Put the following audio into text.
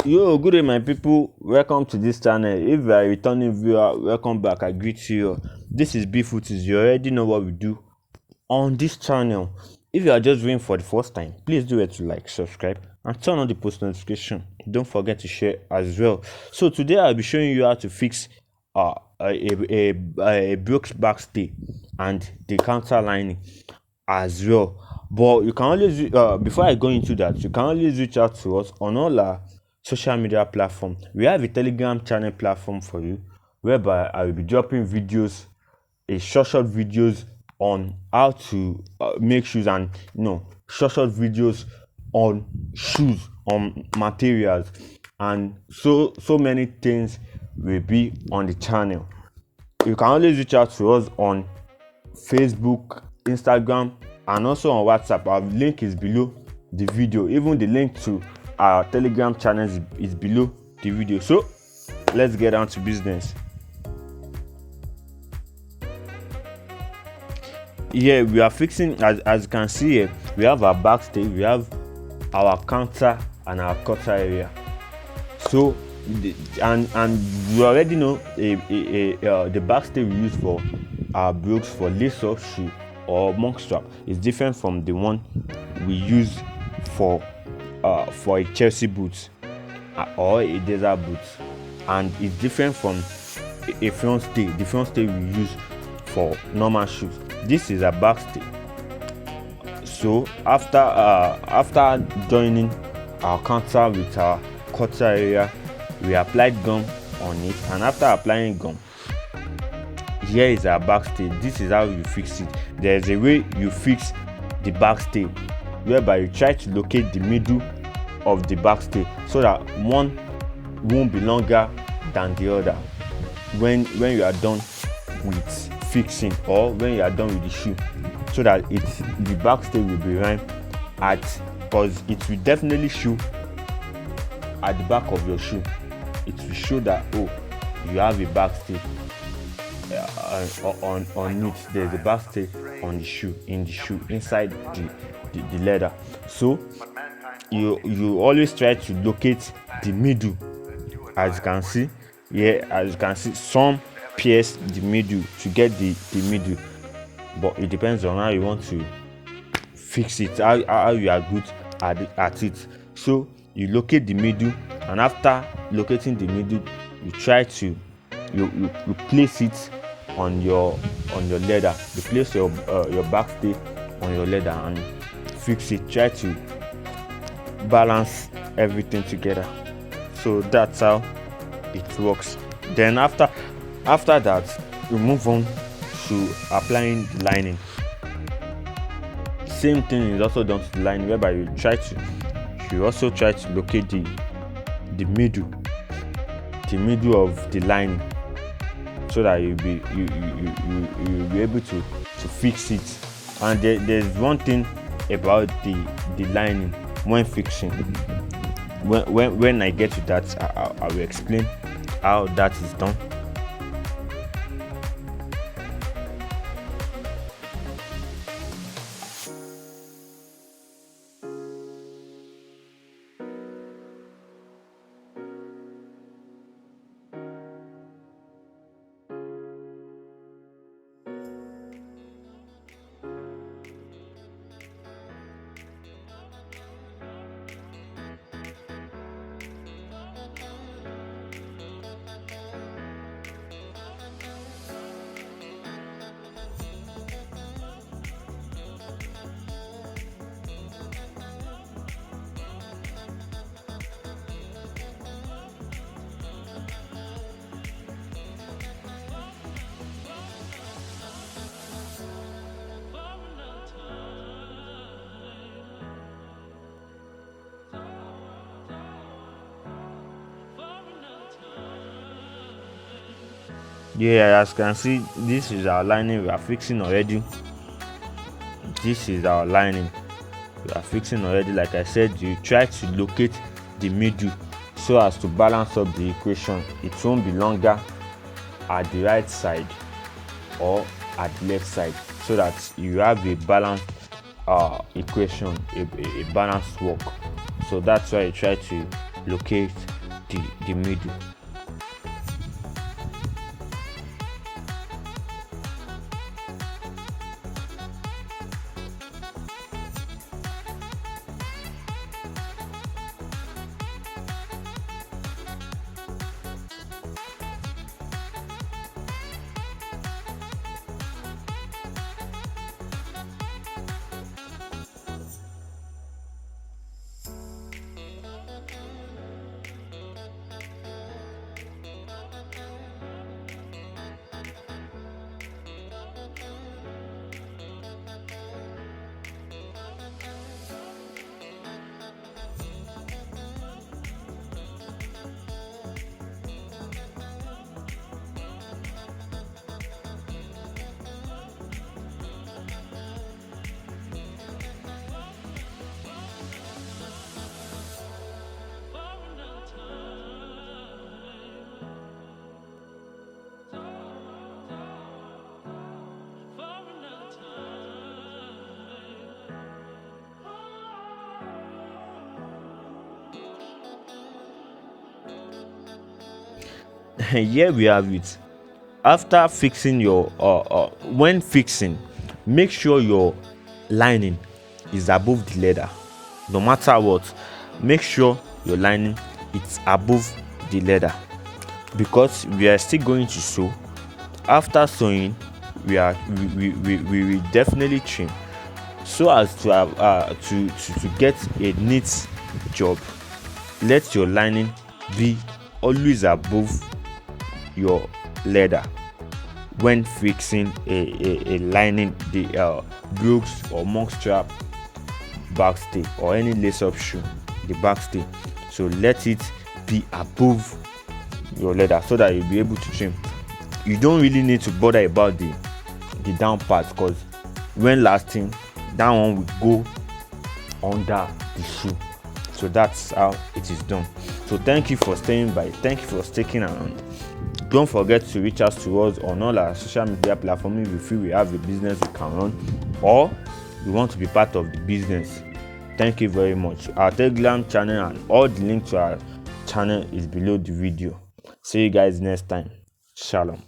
Yo, good day, my people. Welcome to this channel. If you are a returning viewer, welcome back. I greet you. This is B Footies. You already know what we do on this channel. If you are just viewing for the first time, please do it to like, subscribe, and turn on the post notification. Don't forget to share as well. So today I'll be showing you how to fix a broke backstay and the counter lining as well. But you can always before I go into that, you can always reach out to us on all our social media platform. We have a Telegram channel platform for you, whereby I will be dropping videos, a short videos on how to make shoes, and short videos on shoes, on materials, and so many things will be on the channel. You can always reach out to us on Facebook, Instagram, and also on WhatsApp. Our link is below the video. Even the link to our Telegram channel is below the video. So let's get down to business. Here we are fixing, as you can see here, we have our backstay, we have our counter and our cutter area. So and you already know the backstay we use for our brooks, for lace up shoe or monk strap, is different from the one we use for a Chelsea boot or a desert boot, and it's different from a front stay, the front stay we use for normal shoes. This is a backstay. So after joining our counter with our cutter area, we applied gum on it, and after applying gum, here is our backstay. This is how you fix it. There's a way you fix the backstay, whereby you try to locate the middle of the backstay so that one won't be longer than the other when you are done with fixing, or when you are done with the shoe, so that the backstay will be rhyme at, because it will definitely show at the back of your shoe. It will show that, oh, you have a backstay on it. There's a backstay on the shoe, inside the leather. So you always try to locate the middle. As you can see here, some pierce the middle to get the middle, but it depends on how you want to fix it, how you are good at it. So you locate the middle, and after locating the middle, you try to you place it on your leather. You place your backstay on your leather and fix it. Try to balance everything together. So that's how it works. Then after that, we move on to applying the lining. Same thing is also done to the lining, whereby you also try to locate the middle of the lining, so that you'll be able to fix it. And there's one thing about the lining when fixing. When I get to that, I will explain how that is done. Yeah, as you can see, this is our lining we are fixing already. This is our lining we are fixing already. Like I said, you try to locate the middle so as to balance up the equation. It won't be longer at the right side or at the left side, so that you have a balanced equation, a balanced work. So that's why you try to locate the middle. Here we have it. After fixing your when fixing, make sure your lining is above the leather. No matter what, make sure your lining is above the leather, because we are still going to sew. After sewing, we will definitely trim so as to have to get a neat job. Let your lining be always above your leather when fixing a lining, the Brooks or monk strap backstay or any lace up shoe, the backstay. So let it be above your leather so that you'll be able to trim. You don't really need to bother about the down part, because when lasting, that one will go under the shoe. So that's how it is done. So thank you for staying by, thank you for sticking around. Don't forget to reach out to us on all our social media platforms if you feel we have a business we can run or you want to be part of the business. Thank you very much. Our Telegram channel and all the links to our channel is below the video. See you guys next time. Shalom.